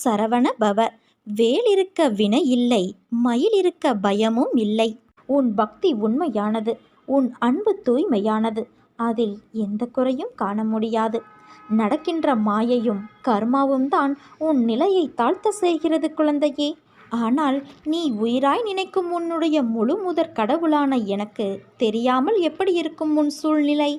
சரவண பவ. வேல் இருக்க வினை இல்லை, மயில் இருக்க பயமும் இல்லை. உன் பக்தி உண்மையானது, உன் அன்பு தூய்மையானது. அதில் எந்த குறையும் காண முடியாது. நடக்கின்ற மாயையும் கர்மாவும் தான் உன் நிலையை தாழ்த்த செய்கிறது குழந்தையே. ஆனால் நீ உயிராய் நினைக்கும் உன்னுடைய முழு முதற் கடவுளான எனக்கு தெரியாமல் எப்படி இருக்கும் உன் சூழ்நிலை?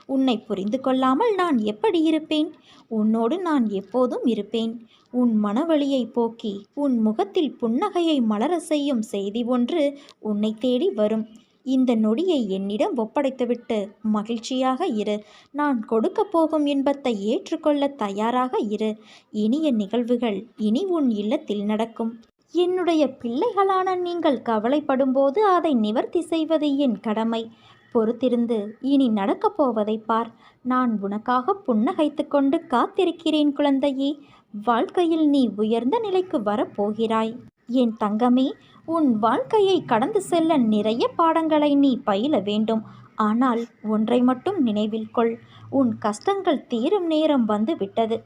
உன்னை புரிந்து கொள்ளாமல் நான் எப்படி இருப்பேன்? உன்னோடு நான் எப்போதும் இருப்பேன். உன் மனவழியை போக்கி உன் முகத்தில் புன்னகையை மலர செய்யும் செய்தி ஒன்று உன்னை தேடி வரும். இந்த நொடியை என்னிடம் ஒப்படைத்துவிட்டு மகிழ்ச்சியாக இரு. நான் கொடுக்க போகும் இன்பத்தை ஏற்றுக்கொள்ள தயாராக இரு. இனிய நிகழ்வுகள் இனி உன் இல்லத்தில் நடக்கும். என்னுடைய பிள்ளைகளான நீங்கள் கவலைப்படும்போது அதை நிவர்த்தி செய்வது என் கடமை. பொறுத்திருந்து இனி நடக்கப் போவதை பார். நான் உனக்காக புன்னகைத்து கொண்டு காத்திருக்கிறேன் குழந்தையே. வாழ்க்கையில் நீ உயர்ந்த நிலைக்கு வரப்போகிறாய். என் தங்கமே, உன் வாழ்க்கையை கடந்து செல்ல நிறைய பாடங்களை நீ பயில வேண்டும். ஆனால் ஒன்றை மட்டும் நினைவில் கொள். உன் கஷ்டங்கள் தீரும் நேரம் வந்து விட்டது.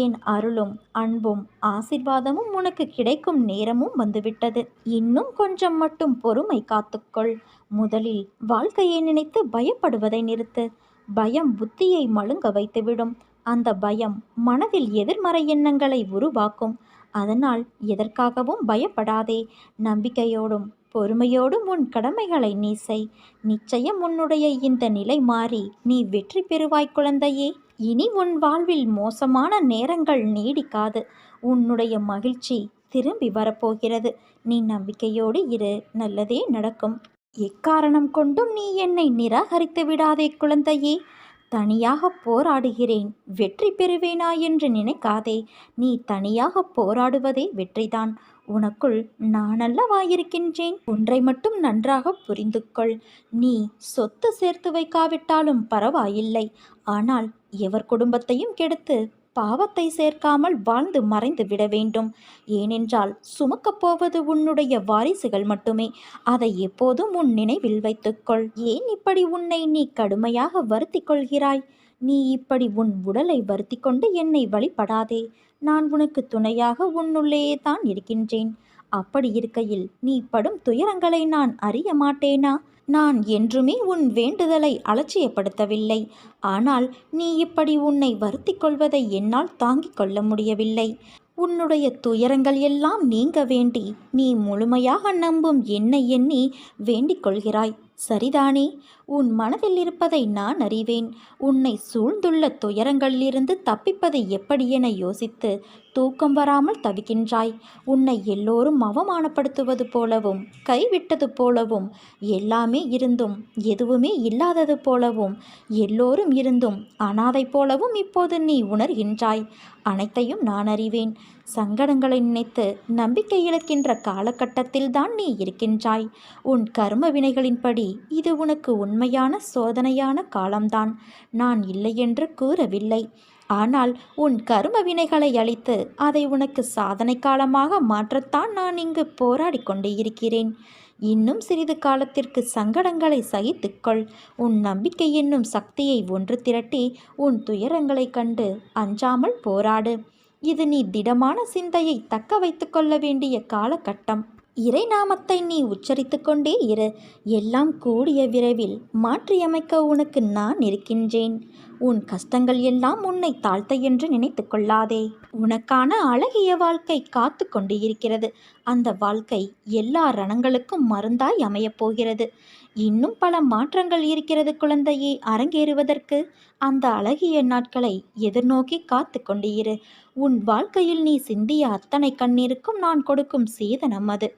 என் அருளும் அன்பும் ஆசிர்வாதமும் உனக்கு கிடைக்கும் நேரமும் வந்துவிட்டது. இன்னும் கொஞ்சம் மட்டும் பொறுமை காத்துக்கொள். முதலில் வாழ்க்கையை நினைத்து பயப்படுவதை நிறுத்து. பயம் புத்தியை மழுங்க வைத்துவிடும். அந்த பயம் மனதில் எதிர்மறை எண்ணங்களை உருவாக்கும். அதனால் எதற்காகவும் பயப்படாதே. நம்பிக்கையோடும் பொறுமையோடும் உன் கடமைகளை நீ செய். நிச்சயம் உன்னுடைய இந்த நிலை மாறி நீ வெற்றி பெறுவாய் குழந்தையே. இனி உன் வாழ்வில் மோசமான நேரங்கள் நீடிக்காது. உன்னுடைய மகிழ்ச்சி திரும்பி வரப்போகிறது. நீ நம்பிக்கையோடு இரு, நல்லதே நடக்கும். எக்காரணம் கொண்டும் நீ என்னை நிராகரித்து விடாதே குழந்தையே. தனியாக போராடுகிறேன், வெற்றி பெறுவேனா என்று நினைக்காதே. நீ தனியாக போராடுவதே வெற்றிதான். உனக்குள் நான் அல்லவா இருக்கின்றேன். ஒன்றை மட்டும் நன்றாக புரிந்து கொள். நீ சொத்து சேர்த்து வைக்காவிட்டாலும் பரவாயில்லை. ஆனால் எவர் குடும்பத்தையும் கெடுத்து பாவத்தை சேர்க்காமல் வாழ்ந்து மறைந்து விட வேண்டும். ஏனென்றால் சுமக்கப் போவது உன்னுடைய வாரிசுகள் மட்டுமே. அதை எப்போதும் உன் நினைவில் வைத்துக்கொள். ஏன் இப்படி உன்னை நீ கடுமையாக வருத்தி கொள்கிறாய்? நீ இப்படி உன் உடலை வருத்தி கொண்டு என்னை வழிபடாதே. நான் உனக்கு துணையாக உன்னுள்ளேயே தான் இருக்கின்றேன். அப்படி இருக்கையில் நீ படும் துயரங்களை நான் அறிய மாட்டேனா? நான் என்றுமே உன் வேண்டுதலை அலட்சியப்படுத்தவில்லை. ஆனால் நீ இப்படி உன்னை வருத்தி கொள்வதை என்னால் தாங்கிக் கொள்ள முடியவில்லை. உன்னுடைய துயரங்கள் எல்லாம் நீங்க வேண்டி நீ முழுமையாக நம்பும் என்னை எண்ணி வேண்டிக் கொள்கிறாய். சரிதானே? உன் மனதில் இருப்பதை நான் அறிவேன். உன்னை சூழ்ந்துள்ள துயரங்களிலிருந்து தப்பிப்பது எப்படி என யோசித்து தூக்கம் வராமல் தவிக்கின்றாய். உன்னை எல்லோரும் அவமானப்படுத்துவது போலவும் கைவிட்டது போலவும் எல்லாமே இருந்தும் எதுவுமே இல்லாதது போலவும் எல்லோரும் இருந்தும் அனாதை போலவும் இப்போது நீ உணர்கின்றாய். அனைத்தையும் நான் அறிவேன். சங்கடங்களை நினைத்து நம்பிக்கை இழக்கின்ற காலகட்டத்தில் தான் நீ இருக்கின்றாய். உன் கர்ம வினைகளின்படி இது உனக்கு உண்மையான சோதனையான காலம்தான். நான் இல்லை என்று கூறவில்லை. ஆனால் உன் கர்ம வினைகளை அழித்து அதை உனக்கு சாதனை காலமாக மாற்றத்தான் நான் இங்கு போராடி கொண்டு இருக்கிறேன். இன்னும் சிறிது காலத்திற்கு சங்கடங்களை சகித்துக்கொள். உன் நம்பிக்கை என்னும் சக்தியை ஒன்று திரட்டி உன் துயரங்களை கண்டு அஞ்சாமல் போராடு. இது நீ திடமான சிந்தையை தக்க வைத்து கொள்ள வேண்டிய காலகட்டம். இறை நாமத்தை நீ உச்சரித்து கொண்டே இரு. எல்லாம் கூடிய விரைவில் மாற்றியமைக்க உனக்கு நான் இருக்கின்றேன். உன் கஷ்டங்கள் எல்லாம் உன்னை தாழ்த்த என்று நினைத்து கொள்ளாதே. உனக்கான அழகிய வாழ்க்கை காத்து கொண்டு இருக்கிறது. அந்த வாழ்க்கை எல்லா ரணங்களுக்கும் மருந்தாய் அமையப் போகிறது. இன்னும் பல மாற்றங்கள் இருக்கிறது குழந்தையே அரங்கேறுவதற்கு. அந்த அழகிய நாட்களை எதிர்நோக்கி காத்து கொண்டு இரு. உன் வாழ்க்கையில் நீ சிந்திய அத்தனை கண்ணீருக்கும் நான் கொடுக்கும் சீதனம் அது.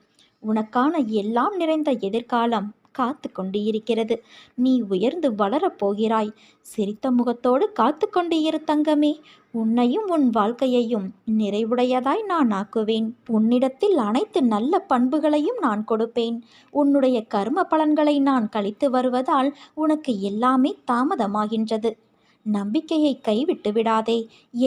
உனக்கான எல்லாம் நிறைந்த எதிர்காலம் காத்து கொண்டு இருக்கிறது. நீ உயர்ந்து வளரப் போகிறாய். சிரித்த முகத்தோடு காத்து கொண்டு இரு தங்கமே. உன்னையும் உன் வாழ்க்கையையும் நிறைவுடையதாய் நான் ஆக்குவேன். உன்னிடத்தில் அனைத்து நல்ல பண்புகளையும் நான் கொடுப்பேன். உன்னுடைய கர்ம பலன்களை நான் கழித்து வருவதால் உனக்கு எல்லாமே தாமதமாகின்றது. நம்பிக்கையை கைவிட்டு விடாதே.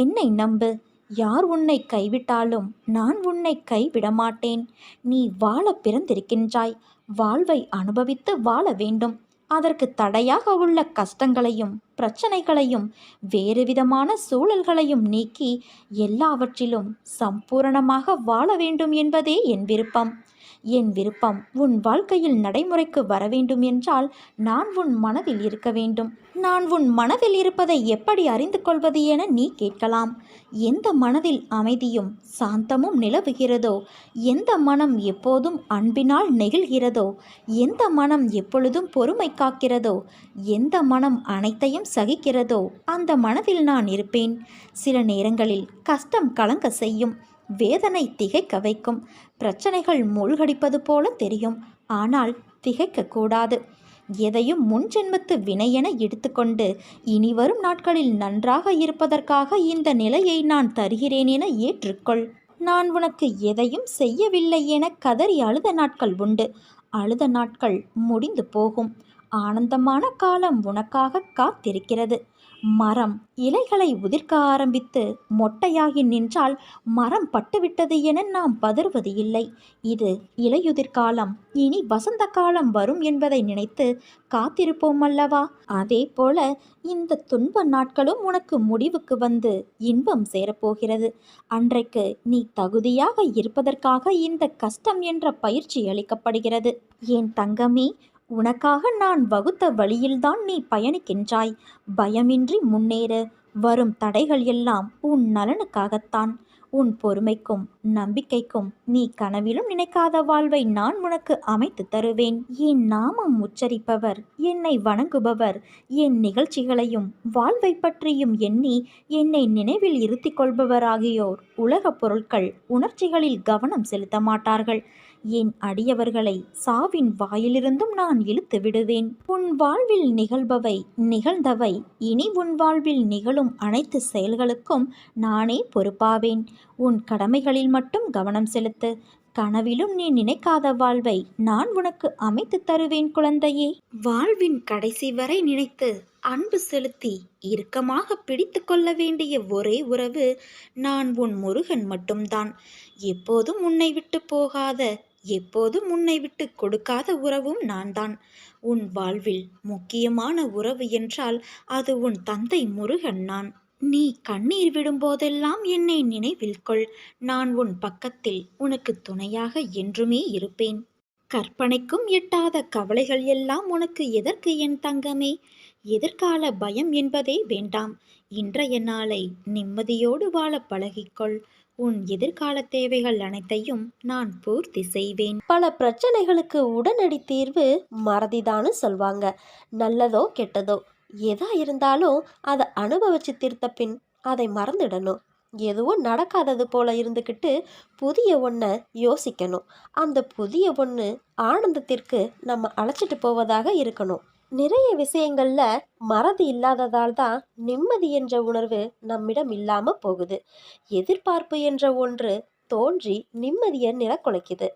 என்னை நம்பு. யார் உன்னை கைவிட்டாலும் நான் உன்னை கைவிட மாட்டேன். நீ வாழ பிறந்திருக்கின்றாய். வாழ்வை அனுபவித்து வாழ வேண்டும். அதற்கு தடையாக உள்ள கஷ்டங்களையும் பிரச்சனைகளையும் வேறு விதமான சூழல்களையும் நீக்கி எல்லாவற்றிலும் சம்பூரணமாக வாழ வேண்டும் என்பதே என் விருப்பம். என் விருப்பம் உன் வாழ்க்கையில் நடைமுறைக்கு வர வேண்டும் என்றால் நான் உன் மனதில் இருக்க வேண்டும். நான் உன் மனதில் இருப்பதை எப்படி அறிந்து கொள்வது என நீ கேட்கலாம். எந்த மனதில் அமைதியும் சாந்தமும் நிலவுகிறதோ, எந்த மனம் எப்போதும் அன்பினால் நெகிழ்கிறதோ, எந்த மனம் எப்பொழுதும் பொறுமை காக்கிறதோ, எந்த மனம் அனைத்தையும் சகிக்கிறதோ அந்த மனதில் நான் இருப்பேன். சில நேரங்களில் கஷ்டம் கலங்க செய்யும், வேதனை திகைக்க வைக்கும், பிரச்சனைகள் மூழ்கடிப்பது போல தெரியும். ஆனால் திகைக்கக்கூடாது. எதையும் முன் ஜென்மத்து வினையென எடுத்துக்கொண்டு இனி வரும் நாட்களில் நன்றாக இருப்பதற்காக இந்த நிலையை நான் தருகிறேன் என ஏற்றுக்கொள். நான் உனக்கு எதையும் செய்யவில்லை என கதறி அழுத நாட்கள் உண்டு. அழுத நாட்கள் முடிந்து போகும். ஆனந்தமான காலம் உனக்காக காத்திருக்கிறது. மரம் இலைகளை உதிர்க்க ஆரம்பித்து மொட்டையாகி நின்றால் மரம் பட்டுவிட்டது என நாம் பதறுவது இல்லை. இது இலையுதிர் காலம், இனி வசந்த காலம் வரும் என்பதை நினைத்து காத்திருப்போம் அல்லவா? அதே போல இந்த துன்ப நாட்களும் உனக்கு முடிவுக்கு வந்து இன்பம் சேரப்போகிறது. அன்றைக்கு நீ தகுதியாக இருப்பதற்காக இந்த கஷ்டம் என்ற பயிற்சி அளிக்கப்படுகிறது. என் தங்கமே, உனக்காக நான் வகுத்த வழியில்தான் நீ பயணிக்கின்றாய். பயமின்றி முன்னேறு. வரும் தடைகள் எல்லாம் உன் நலனுக்காகத்தான். உன் பொறுமைக்கும் நம்பிக்கைக்கும் நீ கனவிலும் நினைக்காத வாழ்வை நான் உனக்கு அமைத்து தருவேன். என் நாமம் உச்சரிப்பவர், என்னை வணங்குபவர், என் நிகழ்ச்சிகளையும் வாழ்வை பற்றியும் எண்ணி என்னை நினைவில் இருத்தி கொள்பவர் ஆகியோர் உலகப் பொருட்கள் உணர்ச்சிகளில் கவனம் செலுத்த மாட்டார்கள். என் அடியவர்களை சாவின் வாயிலிருந்தும் நான் இழுத்து விடுவேன். உன் வாழ்வில் நிகழ்பவை, நிகழ்ந்தவை, இனி உன் வாழ்வில் நிகழும் அனைத்து செயல்களுக்கும் நானே பொறுப்பாவேன். உன் கடமைகளில் மட்டும் கவனம் செலுத்து. கனவிலும் நீ நினைக்காத வாழ்வை நான் உனக்கு அமைத்து தருவேன் குழந்தையே. வாழ்வின் கடைசி வரை நினைத்து அன்பு செலுத்தி இறுக்கமாக பிடித்து கொள்ள வேண்டிய ஒரே உறவு நான் உன் முருகன் மட்டும்தான். எப்போதும் உன்னை விட்டு போகாத, எப்போதும் உன்னை விட்டு கொடுக்காத உறவும் நான்தான். உன் வாழ்வில் முக்கியமான உறவு என்றால் அது உன் தந்தை முருகன் நான். நீ கண்ணீர் விடும்போதெல்லாம் என்னை நினைவில் கொள். நான் உன் பக்கத்தில் உனக்கு துணையாக என்றுமே இருப்பேன். கற்பனைக்கும் எட்டாத கவலைகள் எல்லாம் உனக்கு எதற்கு என் தங்கமே? எதிர்கால பயம் என்பதே வேண்டாம். இன்றைய நாளை நிம்மதியோடு வாழ பழகிக்கொள். உன் எதிர்கால தேவைகள் அனைத்தையும் நான் பூர்த்தி செய்வேன். பல பிரச்சனைகளுக்கு உடனடி தீர்வு மறதிதான்னு சொல்வாங்க. நல்லதோ கெட்டதோ எதா இருந்தாலும் அதை அனுபவிச்சு தீர்த்த பின் அதை மறந்துடணும். எதுவும் நடக்காதது போல இருந்துக்கிட்டு புதிய ஒன்றை யோசிக்கணும். அந்த புதிய ஒன்று ஆனந்தத்திற்கு நம்ம அழைச்சிட்டு போவதாக இருக்கணும். நிறைய விஷயங்கள்ல மறதி இல்லாததால் தான் நிம்மதி என்ற உணர்வு நம்மிடம் இல்லாம போகுது. எதிர்பார்ப்பு என்ற ஒன்று தோன்றி நிம்மதியை நிலக்குலைக்குது.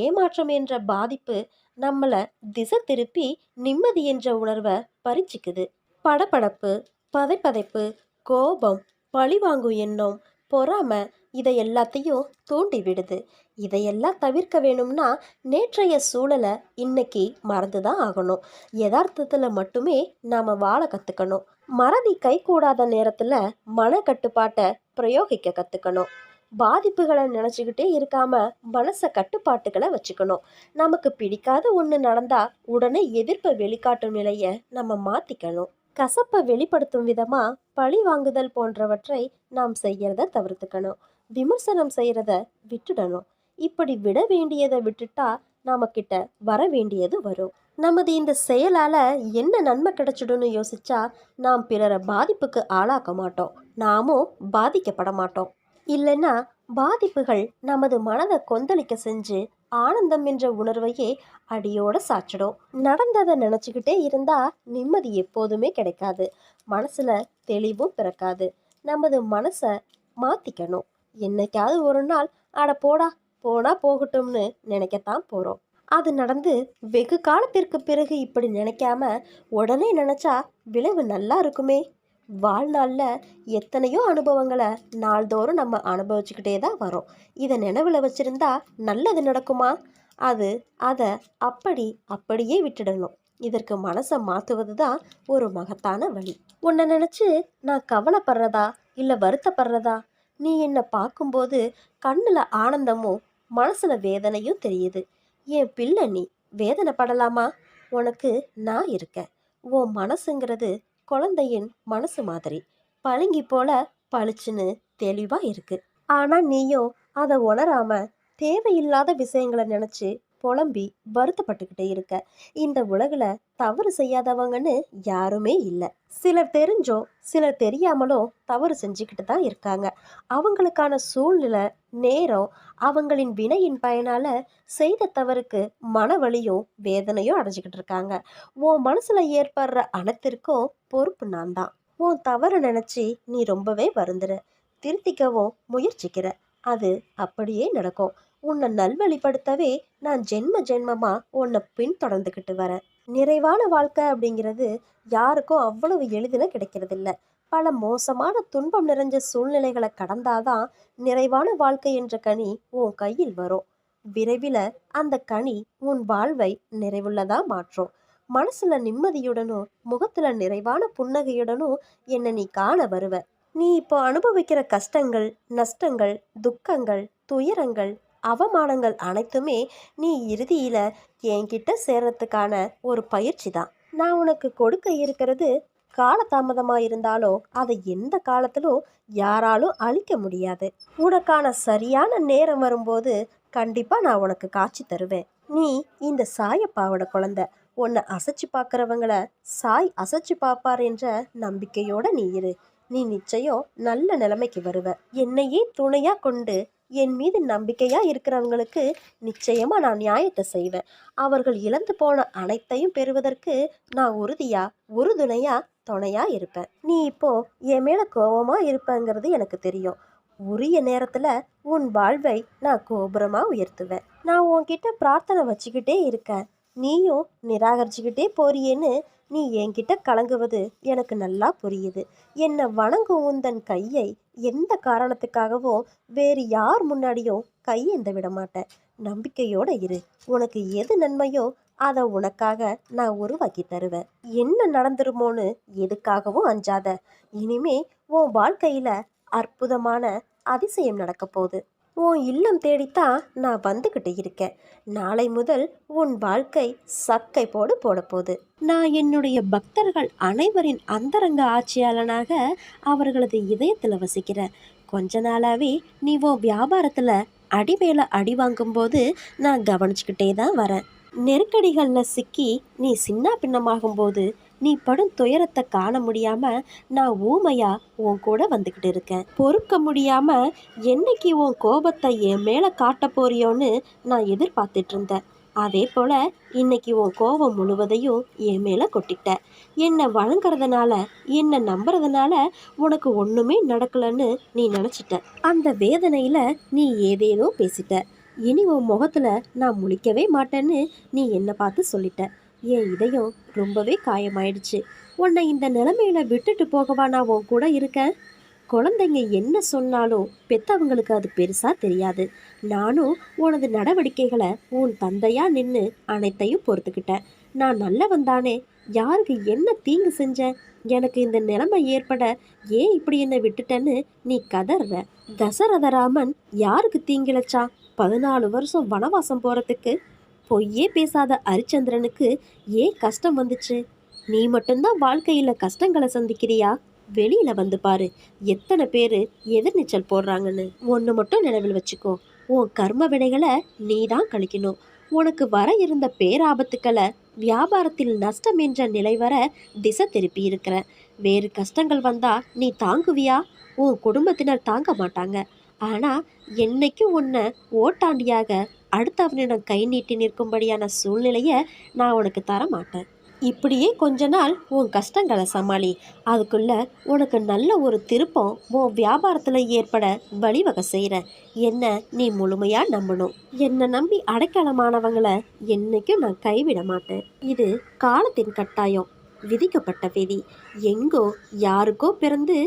ஏமாற்றம் என்ற பாதிப்பு நம்மள திசை திருப்பி நிம்மதி என்ற உணர்வை பறிச்சுக்குது. படபடப்பு, பதைப்பதைப்பு, கோபம், பழிவாங்கும் எண்ணம், பொறாமை இதை எல்லாத்தையும் தூண்டி விடுது. இதையெல்லாம் தவிர்க்க வேணும்னா நேற்றைய சூழலை இன்னைக்கு மறந்து தான் ஆகணும். யதார்த்தத்தில் மட்டுமே நாம் வாழ கற்றுக்கணும். மறதி கைகூடாத நேரத்தில் மனக்கட்டுப்பாட்டை பிரயோகிக்க கற்றுக்கணும். பாதிப்புகளை நினச்சிக்கிட்டே இருக்காம மனசை கட்டுப்பாட்டுகளை வச்சுக்கணும். நமக்கு பிடிக்காத ஒன்று நடந்தால் உடனே எதிர்ப்பை வெளிக்காட்டும் நிலையை நம்ம மாற்றிக்கணும். கசப்பை வெளிப்படுத்தும் விதமாக பழி வாங்குதல் போன்றவற்றை நாம் செய்யறத தவிர்த்துக்கணும். விமர்சனம் செய்கிறத விட்டுடணும். இப்படி விட வேண்டியதை விட்டுட்டா நாம கிட்ட வர வேண்டியது வரும். நமது இந்த செயலால் என்ன நன்மை கிடைச்சிடும்னு யோசிச்சா நாம் பிறரை பாதிப்புக்கு ஆளாக்க மாட்டோம். நாமும் பாதிக்கப்பட மாட்டோம். இல்லைன்னா பாதிப்புகள் நமது மனதை கொந்தளிக்க செஞ்சு ஆனந்தம் என்ற உணர்வையே அடியோட சாச்சிடும். நடந்ததை நினச்சிக்கிட்டே இருந்தா நிம்மதி எப்போதுமே கிடைக்காது. மனசுல தெளிவும் பிறக்காது. நமது மனசை மாத்திக்கணும். என்னைக்காவது ஒரு நாள் அட போடா போனா போகட்டும்னு நினைக்கத்தான் போறோம். அது நடந்து வெகு காலத்திற்கு பிறகு இப்படி நினைக்காம உடனே நினைச்சா விளைவு நல்லா இருக்குமே. வாழ்நாளில் எத்தனையோ அனுபவங்களை நாள்தோறும் நம்ம அனுபவிச்சுக்கிட்டே தான் வரோம். இதை நினைவில் வச்சுருந்தா நல்லது நடக்குமா? அதை அப்படியே விட்டுடணும். இதற்கு மனசை மாற்றுவது தான் ஒரு மகத்தான வழி. உன்னை நினச்சி நான் கவலைப்படுறதா இல்லை வருத்தப்படுறதா? நீ என்னை பார்க்கும்போது கண்ணில் ஆனந்தமும் மனசில் வேதனையும் தெரியுது. என் பிள்ளை நீ வேதனைப்படலாமா? உனக்கு நான் இருக்கேன். உன் மனசுங்கிறது குழந்தையின் மனசு மாதிரி பளிங்கி போல பளிச்சுன்னு தெளிவாக இருக்கு. ஆனால் நீயும் அதை உணராம தேவையில்லாத விஷயங்களை நினச்சி புலம்பி வருத்தப்பட்டுக்கிட்டே இருக்க. இந்த உலகில் தவறு செய்யாதவங்கன்னு யாருமே இல்லை. சிலர் தெரிஞ்சோ சிலர் தெரியாமலோ தவறு செஞ்சுக்கிட்டு தான் இருக்காங்க. அவங்களுக்கான சூழ்நிலை, நேரம், அவங்களின் வினையின் பயனால செய்த தவறுக்கு மனவலியும் வேதனையும் அடைஞ்சிக்கிட்டு இருக்காங்க. உன் மனசுல ஏற்படுற அனைத்திற்கும் பொறுப்பு நான் தான். உன் தவறு நினைச்சி நீ ரொம்பவே வருந்துற, திருத்திக்கவும் முயற்சிக்கிற. அது அப்படியே நடக்கும். உன்னை நல்வழிப்படுத்தவே நான் ஜென்ம ஜென்மமா உன்னை பின்தொடர்ந்துக்கிட்டு வரேன். நிறைவான வாழ்க்கை அப்படிங்கிறது யாருக்கும் அவ்வளவு எளிதில் கிடைக்கிறது இல்லை. பல மோசமான துன்பம் நிறைஞ்ச சூழ்நிலைகளை கடந்தாதான் நிறைவான வாழ்க்கை என்ற கனி உன் கையில் வரும். விரைவில் அந்த கனி உன் வாழ்வை நிறைவுள்ளதா மாற்றும். மனசுல நிம்மதியுடனும் முகத்துல நிறைவான புன்னகையுடனும் என்னை நீ காண வருவ. நீ இப்போ அனுபவிக்கிற கஷ்டங்கள், நஷ்டங்கள், துக்கங்கள், துயரங்கள், அவமானங்கள் அனைத்துமே நீ இறுதியில என்கிட்ட சேர்றதுக்கான ஒரு பயிற்சி தான். நான் உனக்கு கொடுக்க இருக்கிறது காலதாமதமாக இருந்தாலும் அதை எந்த காலத்திலும் யாராலும் அழிக்க முடியாது. உனக்கான சரியான நேரம் வரும்போது கண்டிப்பாக நான் உனக்கு காட்சி தருவேன். நீ இந்த சாயப்பாவோட குழந்தை. உன்னை அசைச்சு பார்க்குறவங்கள சாய் அசைச்சு பார்ப்பார் என்ற நம்பிக்கையோட நீ இரு. நீ நிச்சயம் நல்ல நிலைமைக்கு வருவ. என்னையே துணையா கொண்டு என் மீது நம்பிக்கையா இருக்கிறவங்களுக்கு நிச்சயமா நான் நியாயத்தை செய்வேன். அவர்கள் இழந்து போன அனைத்தையும் பெறுவதற்கு நான் உறுதியா உறுதுணையா துணையா இருப்பேன். நீ இப்போ என் மேல கோபமா இருப்பேங்கிறது எனக்கு தெரியும். உரிய நேரத்துல உன் வாழ்வை நான் கோபுரமா உயர்த்துவேன். நான் உன்கிட்ட பிரார்த்தனை வச்சுக்கிட்டே இருக்கேன். நீயும் நிராகரிச்சுக்கிட்டே போறியேன்னு நீ என்கிட்ட கலங்குவது எனக்கு நல்லா புரியுது. என்னை வணங்கும் உந்தன் கையை எந்த காரணத்துக்காகவும் வேறு யார் முன்னாடியும் கையேந்த விட மாட்டேன். நம்பிக்கையோட இரு. உனக்கு எது நன்மையோ அதை உனக்காக நான் உருவாக்கி தருவேன். என்ன நடந்துருமோன்னு எதுக்காகவும் அஞ்சாத. இனிமே உன் வாழ்க்கையில அற்புதமான அதிசயம் நடக்க போகுது. உன் இல்லம் தேடித்தான் நான் வந்துக்கிட்டு இருக்கேன். நாளை முதல் உன் வாழ்க்கை சக்கை போட போகுது. நான் என்னுடைய பக்தர்கள் அனைவரின் அந்தரங்க ஆட்சியாளனாக அவர்களது இதயத்தில் வசிக்கிறேன். கொஞ்ச நாளாவே நீ உன் வியாபாரத்தில் அடி மேல அடி வாங்கும்போது நான் கவனிச்சுக்கிட்டே தான் வரேன். நெருக்கடிகளில் சிக்கி நீ சின்ன பின்னமாகும்போது நீ படும் துயரத்தை காண முடியாம நான் ஊமையா உன் கூட வந்துக்கிட்டு இருக்கேன். பொறுக்க முடியாம என்னைக்கு உன் கோபத்தை என் மேலே காட்ட போறியோன்னு நான் எதிர்பார்த்துட்டு இருந்தேன். அதே போல இன்னைக்கு உன் கோபம் முழுவதையும் என் மேலே கொட்டிட்ட. என்னை வணங்குறதுனால என்னை நம்புறதுனால உனக்கு ஒன்றுமே நடக்கலன்னு நீ நினச்சிட்ட. அந்த வேதனையில் நீ ஏதேதோ பேசிட்ட. இனி உன் முகத்தில் நான் முழிக்கவே மாட்டேன்னு நீ என்னை பார்த்து சொல்லிட்ட. என் இதயம் ரொம்பவே காயமாயிடுச்சு. உன்னை இந்த நிலைமையில விட்டுட்டு போகவா நான் உன் கூட இருக்கேன்? குழந்தைங்க என்ன சொன்னாலும் பெத்தவங்களுக்கு அது பெருசா தெரியாது. நானும் உனது நடவடிக்கைகளை உன் தந்தையா நின்று அனைத்தையும் பொறுத்துக்கிட்டேன். நான் நல்லவன் தானே. யாருக்கு என்ன தீங்கு செஞ்சேன்? எனக்கு இந்த நிலைமை ஏற்பட ஏன் இப்படி என்னை விட்டுட்டேன்னு நீ கதற. தசரதராமன் யாருக்கு தீங்கிழைச்சா? 14 வருஷம் வனவாசம் போறதுக்கு. பொய்யே பேசாத ஹரிச்சந்திரனுக்கு ஏன் கஷ்டம் வந்துச்சு? நீ மட்டும்தான் வாழ்க்கையில் கஷ்டங்களை சந்திக்கிறியா? வெளியில வந்து பாரு, எத்தனை பேர் எதிர்நீச்சல் போடுறாங்கன்னு. ஒன்று மட்டும் நினைவில் வச்சுக்கோ, உன் கர்ம வினைகளை நீ தான் கழிக்கணும். உனக்கு வர இருந்த பேராபத்துக்களை வியாபாரத்தில் நஷ்டம் என்ற நிலை வர திசை திருப்பி இருக்கிற. வேறு கஷ்டங்கள் வந்தா நீ தாங்குவியா? உன் குடும்பத்தினர் தாங்க மாட்டாங்க. ஆனால் என்னைக்கும் உன்னை ஓட்டாண்டியாக அடுத்தவனிடம் கை நீட்டி நிற்கும்படியான சூழ்நிலையை நான் உனக்கு தர மாட்டேன். இப்படியே கொஞ்ச நாள் உன் கஷ்டங்களை சமாளி. அதுக்குள்ள உனக்கு நல்ல ஒரு திருப்பம் உன் வியாபாரத்தில் ஏற்பட வழிவகை செய்கிற. என்ன நீ முழுமையாக நம்பணும். என்னை நம்பி அடைக்கலமானவங்களை என்னைக்கும் நான் கைவிட மாட்டேன். இது காலத்தின் கட்டாயம், விதிக்கப்பட்ட விதி. எங்கோ யாருக்கோ பிறந்து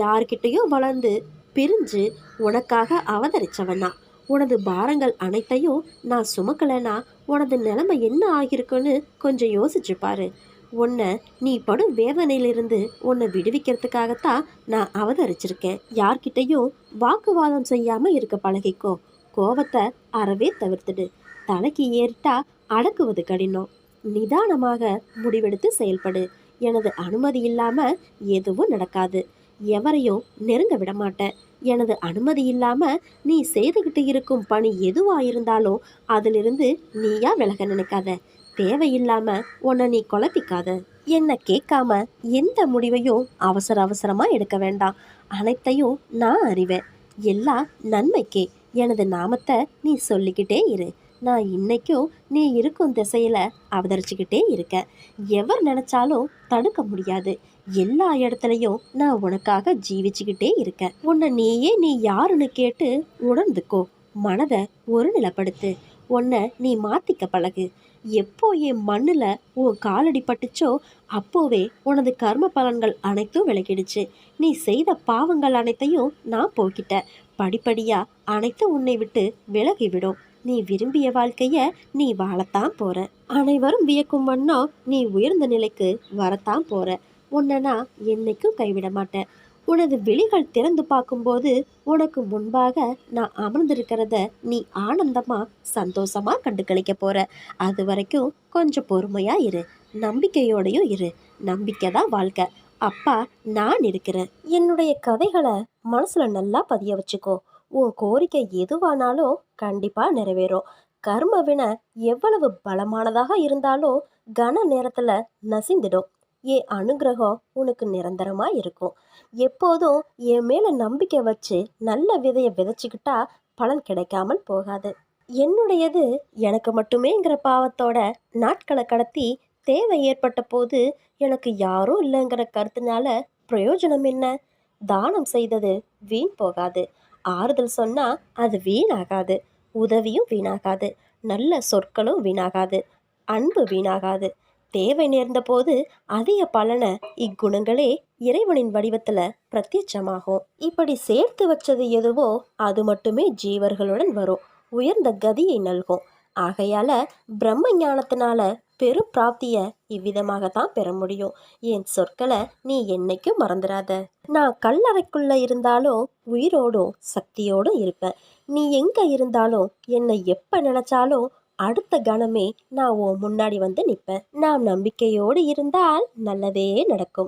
யார்கிட்டையோ வளர்ந்து பிரிஞ்சு உனக்காக அவதரிச்சவனா. உனது பாரங்கள் அனைத்தையும் நான் சுமக்கலைன்னா உனது நிலைமை என்ன ஆகிருக்குன்னு கொஞ்சம் யோசிச்சு பாரு. உன்னை நீ படும் வேதனையிலிருந்து உன்னை விடுவிக்கிறதுக்காகத்தான் நான் அவதரிச்சிருக்கேன். யார்கிட்டையும் வாக்குவாதம் செய்யாம இருக்க பழகிக்கோ. கோவத்தை அறவே தவிர்த்துடு. தலைக்கு ஏறிட்டா அடக்குவது கடினம். நிதானமாக முடிவெடுத்து செயல்படு. எனது அனுமதி இல்லாம எதுவும் நடக்காது. எவரையும் நெருங்க விட மாட்டேன். எனது அனுமதி இல்லாம நீ செய்துகிட்டு இருக்கும் பணி எதுவா இருந்தாலும் அதிலிருந்து நீயா விலக நினைக்காத. தேவையில்லாம உன்னை நீ குழப்பிக்காத. என்னை கேட்காம எந்த முடிவையும் அவசர அவசரமா எடுக்க வேண்டாம். அனைத்தையும் நான் அறிவேன். எல்லாம் நன்மைக்கே. எனது நாமத்தை நீ சொல்லிக்கிட்டே இரு. நான் இன்னைக்கும் நீ இருக்கும் திசையில அவதரிச்சுக்கிட்டே இருக்க. எவர் நினைச்சாலும் தடுக்க முடியாது. எல்லா இடத்துலையும் நான் உனக்காக ஜீவிச்சுக்கிட்டே இருக்கேன். உன்னை நீ யாருன்னு கேட்டு உணர்ந்துக்கோ. மனதை ஒருநிலைப்படுத்து. உன்னை நீ மாத்திக்க பழகு. எப்போ என் மண்ணுல உன் காலடி பட்டுச்சோ அப்போவே உனது கர்ம பலன்கள் அனைத்தும் விலகிடுச்சு. நீ செய்த பாவங்கள் அனைத்தையும் நான் போக்கிட்டேன். படிப்படியா அனைத்தும் உன்னை விட்டு விலகிவிடும். நீ விரும்பிய வாழ்க்கைய நீ வாழத்தான் போற. அனைவரும் வியக்கும் வண்ணம் நீ உயர்ந்த நிலைக்கு வரத்தான் போற. உன்னை நான் என்னைக்கும் கைவிட மாட்டேன். உனது விழிகள் திறந்து பார்க்கும்போது உனக்கு முன்பாக நான் அமர்ந்திருக்கிறத நீ ஆனந்தமா சந்தோஷமா கண்டு கழிக்க போற. அது வரைக்கும் கொஞ்சம் பொறுமையா இரு. நம்பிக்கையோடையும் இரு. நம்பிக்கை தான் வாழ்க்கை. அப்பா நான் இருக்கிறேன். என்னுடைய கதைகளை மனசுல நல்லா பதிய வச்சுக்கோ. உன் கோரிக்கை எதுவானாலும் கண்டிப்பா நிறைவேறும். கர்ம வினை எவ்வளவு பலமானதாக இருந்தாலும் கன நேரத்துல நசிந்திடும். என் அனுகிரகம் உனக்கு நிரந்தரமா இருக்கும். எப்போதும் என் மேல நம்பிக்கை வச்சு நல்ல விதையை விதைச்சுக்கிட்டா பலன் கிடைக்காமல் போகாது. என்னுடையது எனக்கு மட்டுமேங்கிற பாவத்தோட நாட்களை கடத்தி தேவை ஏற்பட்ட போது எனக்கு யாரும் இல்லைங்கிற கருத்துனால பிரயோஜனம் என்ன? தானம் செய்தது வீண் போகாது. ஆறுதல் சொன்னா அது வீணாகாது. உதவியும் வீணாகாது. நல்ல சொற்களும் வீணாகாது. அன்பு வீணாகாது. தேவை நேர்ந்த போது அதிக பலனை இக்குணங்களே இறைவனின் வடிவத்துல பிரத்யட்சமாகும். இப்படி சேர்த்து வச்சது எதுவோ அது மட்டுமே ஜீவர்களுடன் வரும். உயர்ந்த கதியை நல்கும். ஆகையால பிரம்ம ஞானத்தினால பெரும் பிராப்திய இவ்விதமாகத்தான் பெற முடியும். என் சொற்களை நீ என்னைக்கும் மறந்துடாத. நான் கல்லறைக்குள்ள இருந்தாலும் உயிரோடும் சக்தியோடும் இருப்பேன். நீ எங்க இருந்தாலும் என்னை எப்ப நினைச்சாலும் அடுத்த கணமே நான் உன் முன்னாடி வந்து நிற்பேன். நான் நம்பிக்கையோடு இருந்தால் நல்லதே நடக்கும்.